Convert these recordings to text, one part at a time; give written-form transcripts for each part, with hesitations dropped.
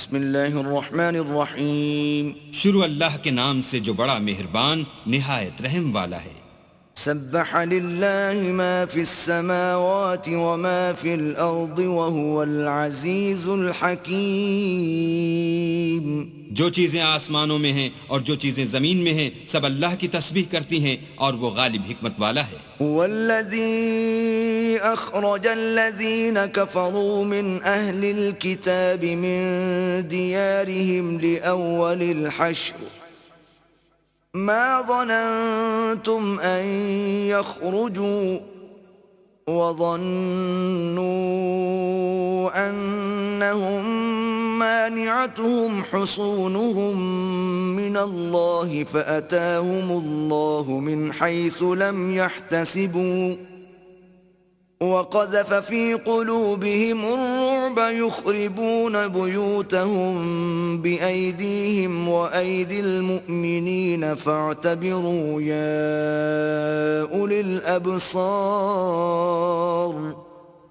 بسم اللہ الرحمن الرحیم. شروع اللہ کے نام سے جو بڑا مہربان نہایت رحم والا ہے. سبح للہ ما فی السماوات وما فی الارض وهو العزیز الحکیم. جو چیزیں آسمانوں میں ہیں اور جو چیزیں زمین میں ہیں سب اللہ کی تسبیح کرتی ہیں اور وہ غالب حکمت والا ہے. والذی اخرج الذین کفروا من اہل الكتاب من دیارهم لأول الحشر ما ظننتم ان يخرجوا وظنوا انهم مانعتهم حصونهم من الله فأتاهم الله من حيث لم يحتسبوا وقذف في قلوبهم الرعب يخربون بيوتهم بأيديهم وأيدي المؤمنين فاعتبروا يا أولي الأبصار.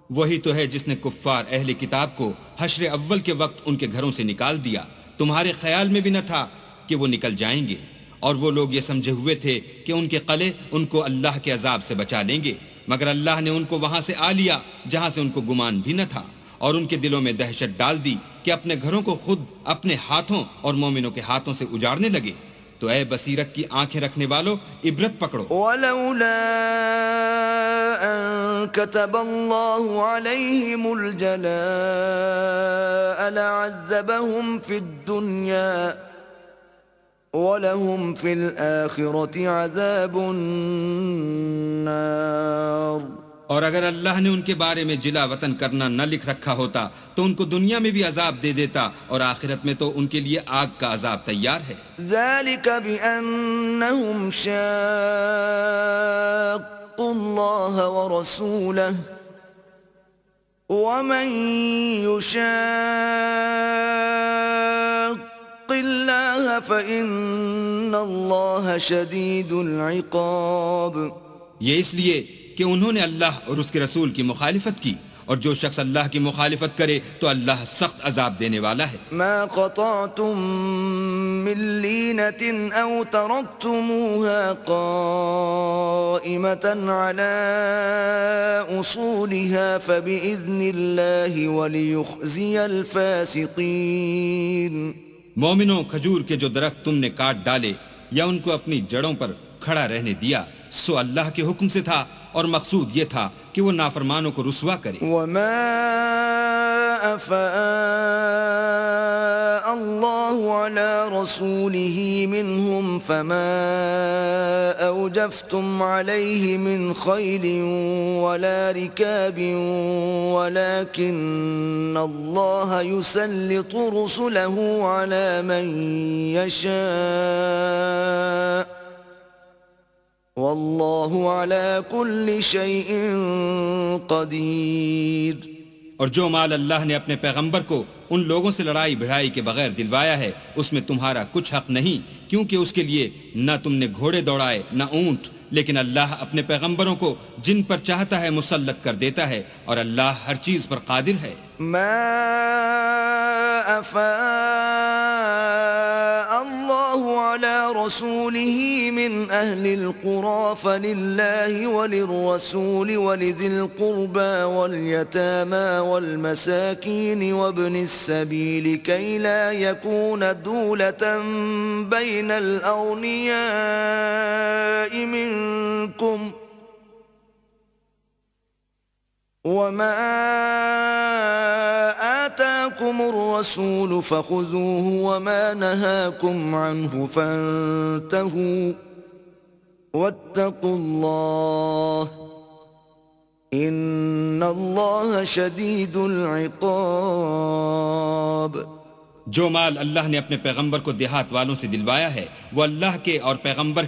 وہی تو ہے جس نے کفار اہل کتاب کو حشر اول کے وقت ان کے گھروں سے نکال دیا. تمہارے خیال میں بھی نہ تھا کہ وہ نکل جائیں گے، اور وہ لوگ یہ سمجھے ہوئے تھے کہ ان کے قلعے ان کو اللہ کے عذاب سے بچا لیں گے، مگر اللہ نے ان کو وہاں سے آ لیا جہاں سے ان کو گمان بھی نہ تھا، اور ان کے دلوں میں دہشت ڈال دی کہ اپنے گھروں کو خود اپنے ہاتھوں اور مومنوں کے ہاتھوں سے اجاڑنے لگے. تو اے بصیرت کی آنکھیں رکھنے والو عبرت پکڑو. ولولا ان كتب الله عليهم الجلاء لعذبهم في الدنيا وَلَهُمْ فِي الْآخِرَةِ عَذَابُ النَّارِ. اور اگر اللہ نے ان کے بارے میں جلا وطن کرنا نہ لکھ رکھا ہوتا تو ان کو دنیا میں بھی عذاب دے دیتا، اور آخرت میں تو ان کے لیے آگ کا عذاب تیار ہے. ذَلِكَ بِأَنَّهُمْ شَاقُّوا اللَّهَ وَرَسُولَهُ وَمَن يُشَاقِّ اللَّهَ فَإِنَّ اللَّهَ شَدِيدُ الْعِقَابِ. یہ اس لیے کہ انہوں نے اللہ اور اس کے رسول کی مخالفت کی، اور جو شخص اللہ کی مخالفت کرے تو اللہ سخت عذاب دینے والا ہے. ما قطعتم من لینة او ترکتموها قائمة على اصولها فبإذن الله وليخزي الفاسقين. مومنوں، کھجور کے جو درخت تم نے کاٹ ڈالے یا ان کو اپنی جڑوں پر کھڑا رہنے دیا سو اللہ کے حکم سے تھا، اور مقصود یہ تھا کہ وہ نافرمانوں کو رسوا کرے. وما افاء الله على رسوله منهم فما اوجفتم عليه من خيل ولا ركاب ولكن الله يسلط رسله على من يشاء واللہ علی کل شیء قدیر. اور جو مال اللہ نے اپنے پیغمبر کو ان لوگوں سے لڑائی بھڑائی کے بغیر دلوایا ہے اس میں تمہارا کچھ حق نہیں، کیونکہ اس کے لیے نہ تم نے گھوڑے دوڑائے نہ اونٹ، لیکن اللہ اپنے پیغمبروں کو جن پر چاہتا ہے مسلط کر دیتا ہے، اور اللہ ہر چیز پر قادر ہے. ما افاء اللہ علی رسوله من اہل القرى فللہ وللرسول ولذی القربى والیتامى والمساکین وابن السبیل کی لا یکون دولة بین الاغنیاء منکم وما آتاكم الرسول فخذوه وما نهاكم عنه فانتهوا واتقوا الله إن الله شديد العقاب. جو مال اللہ نے اپنے پیغمبر کو دیہات والوں سے دلوایا ہے وہ اللہ کے اور پیغمبر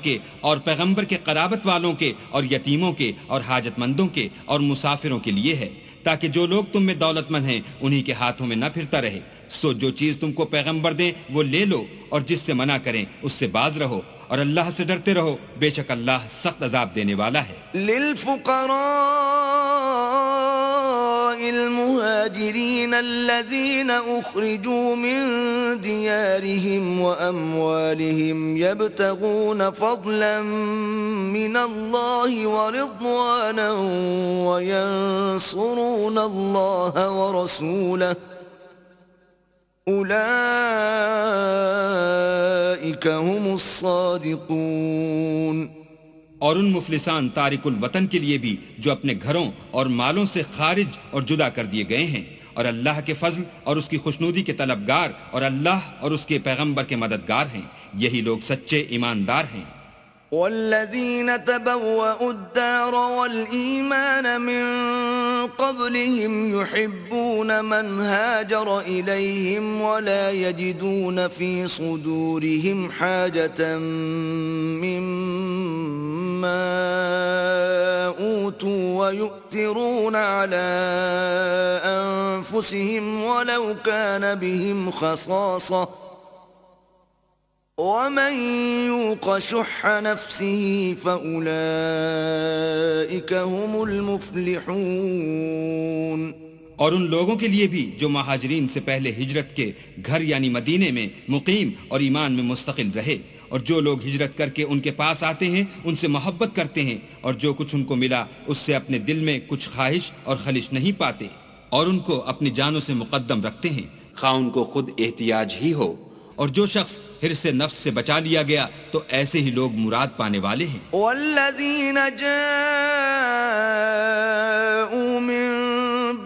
کے قرابت والوں کے اور یتیموں کے اور حاجت مندوں کے اور مسافروں کے لیے ہے، تاکہ جو لوگ تم میں دولت مند ہیں انہی کے ہاتھوں میں نہ پھرتا رہے. سو جو چیز تم کو پیغمبر دیں وہ لے لو، اور جس سے منع کریں اس سے باز رہو، اور اللہ سے ڈرتے رہو، بے شک اللہ سخت عذاب دینے والا ہے. للفقراء المهاجرين الذين أخرجوا من ديارهم وأموالهم يبتغون فضلا من الله ورضوانا وينصرون الله ورسوله أولئك هم الصادقون. اور ان مفلسان تارک الوطن کے لیے بھی جو اپنے گھروں اور مالوں سے خارج اور جدا کر دیے گئے ہیں اور اللہ کے فضل اور اس کی خوشنودی کے طلبگار اور اللہ اور اس کے پیغمبر کے مددگار ہیں، یہی لوگ سچے ایماندار ہیں. والذين تبوأوا الدار والإيمان من قبلهم يحبون من هاجر إليهم ولا يجدون في صدورهم حاجة مما أوتوا ويؤثرون على أنفسهم ولو كان بهم خصاصة ومن يوق شح نفسه فأولئك هم المفلحون. اور ان لوگوں کے لیے بھی جو مہاجرین سے پہلے ہجرت کے گھر یعنی مدینے میں مقیم اور ایمان میں مستقل رہے، اور جو لوگ ہجرت کر کے ان کے پاس آتے ہیں ان سے محبت کرتے ہیں اور جو کچھ ان کو ملا اس سے اپنے دل میں کچھ خواہش اور خلش نہیں پاتے اور ان کو اپنی جانوں سے مقدم رکھتے ہیں، خواہ ان کو خود احتیاج ہی ہو. اور جو شخص حرص نفس سے بچا لیا گیا تو ایسے ہی لوگ مراد پانے والے ہیں. والذین جاءوا من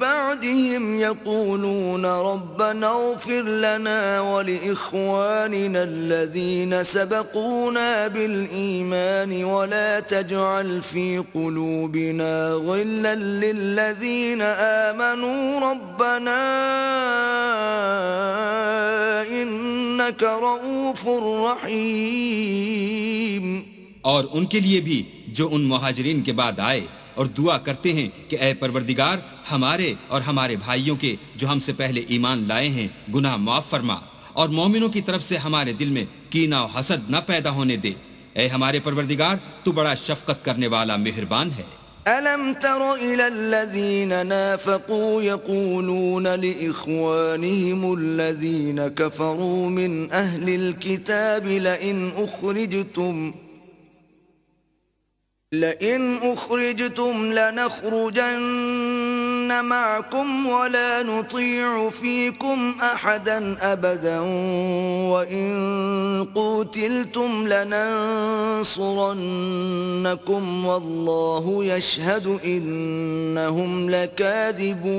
بعدهم يقولون ربنا اغفر لنا ولإخواننا الذين سبقونا بالإيمان ولا تجعل في قلوبنا غلا للذين آمنوا ربنا إنك رؤوف رحيم. اور ان کے لیے بھی جو ان مہاجرین کے بعد آئے اور دعا کرتے ہیں کہ اے پروردگار ہمارے اور ہمارے بھائیوں کے جو ہم سے پہلے ایمان لائے ہیں گناہ معاف فرما اور مومنوں کی طرف سے ہمارے دل میں کینہ و حسد نہ پیدا ہونے دے. اے ہمارے پروردگار تو بڑا شفقت کرنے والا مہربان ہے. أَلَمْ تَرَ إِلَى الَّذِينَ نَافَقُوا يَقُولُونَ لِإِخْوَانِهِمُ الَّذِينَ كَفَرُوا مِنْ أَهْلِ الْكِتَابِ لَئِنْ أُخْرِجْتُمْ لَنَخْرُجَنَّ مَعَكُمْ وَلَا نُطِيعُ فِيكُمْ أَحَدًا أَبَدًا وَإِنْ قُوتِلْتُمْ لَنَنْصُرَنَّكُمْ وَاللَّهُ يَشْهَدُ إِنَّهُمْ لَكَاذِبُونَ.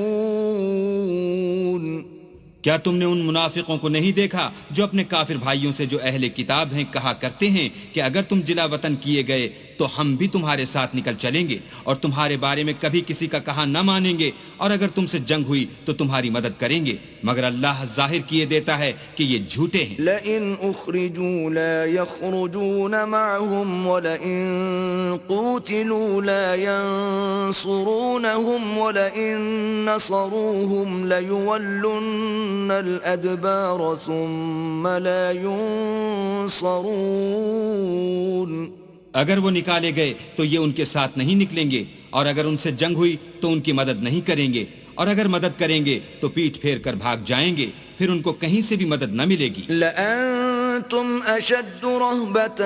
کیا تم نے ان منافقوں کو نہیں دیکھا جو اپنے کافر بھائیوں سے جو اہل کتاب ہیں کہا کرتے ہیں کہ اگر تم جلا وطن کیے گئے تو ہم بھی تمہارے ساتھ نکل چلیں گے اور تمہارے بارے میں کبھی کسی کا کہا نہ مانیں گے، اور اگر تم سے جنگ ہوئی تو تمہاری مدد کریں گے، مگر اللہ ظاہر کیے دیتا ہے کہ یہ جھوٹے ہیں. لئن اخرجوا لا يخرجون معهم ولئن قوتلوا لا ينصرونهم ولئن نصروهم ليولن الادبار ثم لا ينصرون. اگر وہ نکالے گئے تو یہ ان کے ساتھ نہیں نکلیں گے، اور اگر ان سے جنگ ہوئی تو ان کی مدد نہیں کریں گے، اور اگر مدد کریں گے تو پیٹھ پھیر کر بھاگ جائیں گے، پھر ان کو کہیں سے بھی مدد نہ ملے گی. لأنتم أشد رهبة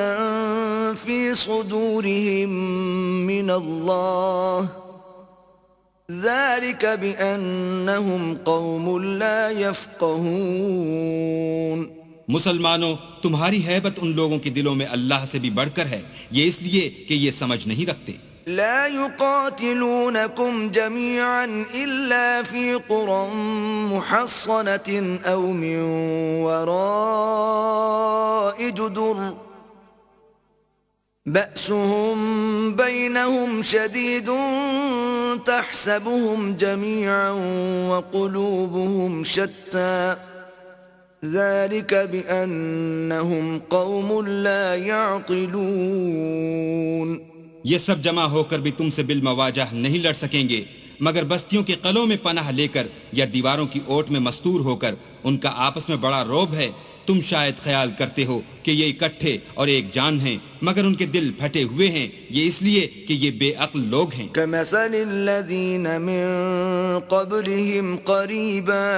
في صدورهم من الله ذلك بأنهم قوم لا يفقهون. مسلمانوں تمہاری ہیبت ان لوگوں کے دلوں میں اللہ سے بھی بڑھ کر ہے، یہ اس لیے کہ یہ سمجھ نہیں رکھتے. لا يقاتلونكم جميعا إلا في قرى محصنة أو من وراء جدر بأسهم بينهم شديد تحسبهم جميعا وقلوبهم شتى ذلك بأنهم قوم لا يعقلون. یہ سب جمع ہو کر بھی تم سے بالمواجہ نہیں لڑ سکیں گے، مگر بستیوں کے قلعوں میں پناہ لے کر یا دیواروں کی اوٹ میں مستور ہو کر ان کا آپس میں بڑا روب ہے تم شاید خیال کرتے ہو کہ یہ اکٹھے اور ایک جان ہیں، مگر ان کے دل پھٹے ہوئے ہیں، یہ اس لیے کہ یہ بے عقل لوگ ہیں۔ كمثل الذين من قبلهم قريبا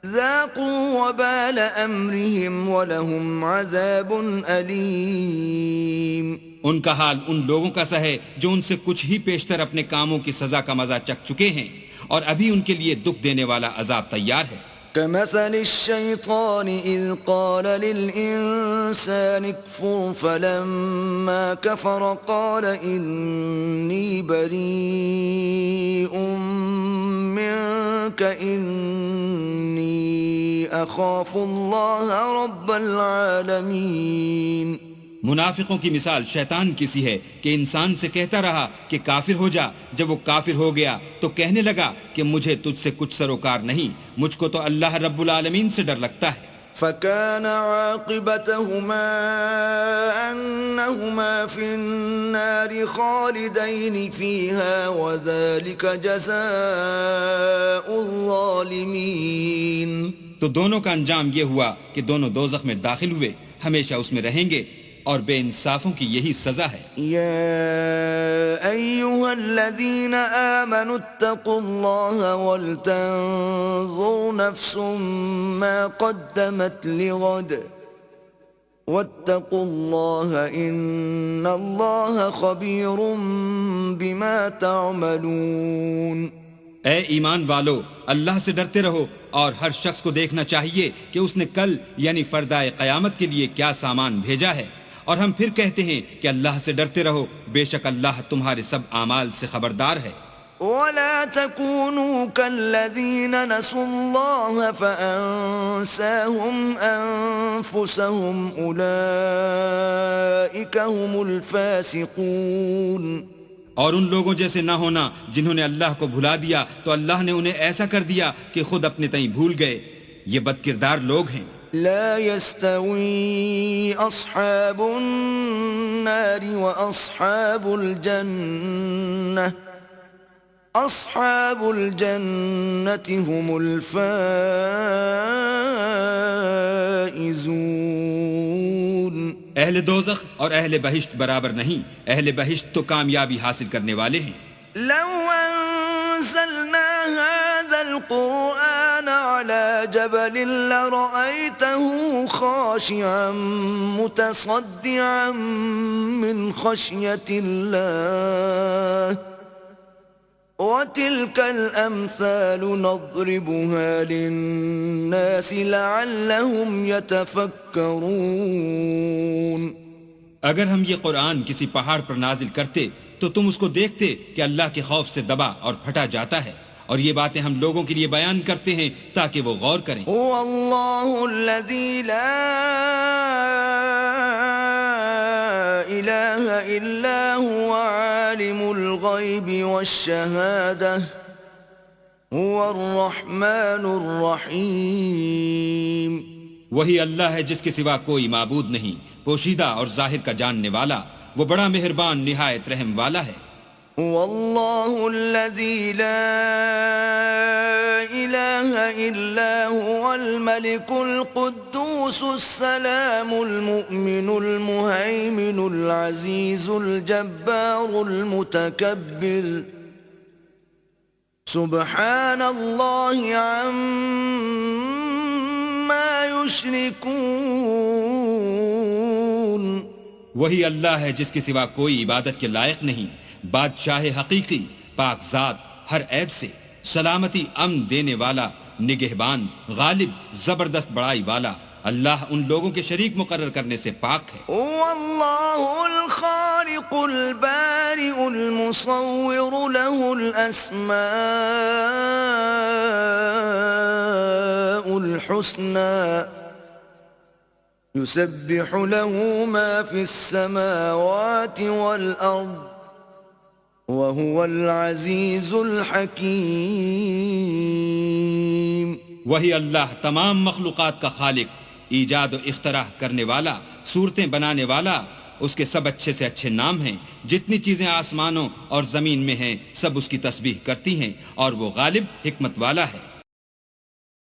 ذاقوا وبال أمرهم ولهم عذاب أليم۔ ان کا حال ان لوگوں کا سا ہے جو ان سے کچھ ہی پیشتر اپنے کاموں کی سزا کا مزہ چکھ چکے ہیں، اور ابھی ان کے لیے دکھ دینے والا عذاب تیار ہے۔ كمثل الشيطان إذ قال للإنسان اكفر فلما كفر قال إني بريء منك إني أخاف الله رب العالمين۔ منافقوں کی مثال شیطان کی سی ہے کہ انسان سے کہتا رہا کہ کافر ہو جا، جب وہ کافر ہو گیا تو کہنے لگا کہ مجھے تجھ سے کچھ سروکار نہیں، مجھ کو تو اللہ رب العالمین سے ڈر لگتا ہے۔ فكان عاقبتهما أنهما في النار خالدين فيها وذلك جزاء الظالمين۔ تو دونوں کا انجام یہ ہوا کہ دونوں دوزخ میں داخل ہوئے، ہمیشہ اس میں رہیں گے، اور بے انصافوں کی یہی سزا ہے۔ يا أيها الذين آمنوا اتقوا الله ولتنظر نفس ما قدمت لغد واتقوا الله إن الله خبير بما تعملون۔ اے ایمان والو، اللہ سے ڈرتے رہو، اور ہر شخص کو دیکھنا چاہیے کہ اس نے کل یعنی فردائے قیامت کے لیے کیا سامان بھیجا ہے، اور ہم پھر کہتے ہیں کہ اللہ سے ڈرتے رہو، بے شک اللہ تمہارے سب اعمال سے خبردار ہے۔ ولا تكونوا كالذين نسوا الله فأنساهم أنفسهم أولئك هم الفاسقون۔ اور ان لوگوں جیسے نہ ہونا جنہوں نے اللہ کو بھلا دیا تو اللہ نے انہیں ایسا کر دیا کہ خود اپنے تئیں بھول گئے، یہ بد کردار لوگ ہیں۔ لا يستوي أصحاب النار وأصحاب الجنة أصحاب الجنة هم الفائزون۔ اہل دوزخ اور اہل بہشت برابر نہیں، اہل بہشت تو کامیابی حاصل کرنے والے ہیں۔ لو أنزلنا هذا القرآن على جبل لرأيته خاشعا متصدعا من خشية الله وتلك الأمثال نضربها للناس لعلهم يتفكرون۔ اگر ہم یہ قرآن کسی پہاڑ پر نازل کرتے تو تم اس کو دیکھتے کہ اللہ کے خوف سے دبا اور پھٹا جاتا ہے، اور یہ باتیں ہم لوگوں کے لیے بیان کرتے ہیں تاکہ وہ غور کریں۔ هو الله الذي لا إله إلا هو عالم الغيب والشهادة هو الرحمن الرحيم۔ وہی اللہ ہے جس کے سوا کوئی معبود نہیں، پوشیدہ اور ظاہر کا جاننے والا، وہ بڑا مہربان نہایت رحم والا ہے۔ والله الذي لا إله إلا هو الملك القدوس السلام المؤمن المهيمن العزيز الجبار المتكبر سبحان الله عما يشركون۔ وہی اللہ ہے جس کے سوا کوئی عبادت کے لائق نہیں، بادشاہ حقیقی، پاک ذات، ہر عیب سے، سلامتی امن دینے والا، نگہبان، غالب، زبردست بڑائی والا۔ اللہ ان لوگوں کے شریک مقرر کرنے سے پاک ہے۔ والله الخالق البارئ المصور له الأسماء الحسنى يسبح له ما في السماوات والأرض وهو العزيز الحكيم۔ وہی اللہ تمام مخلوقات کا خالق، ایجاد و اختراع کرنے والا، صورتیں بنانے والا، اس کے سب اچھے سے اچھے نام ہیں۔ جتنی چیزیں آسمانوں اور زمین میں ہیں سب اس کی تسبیح کرتی ہیں، اور وہ غالب، حکمت والا ہے۔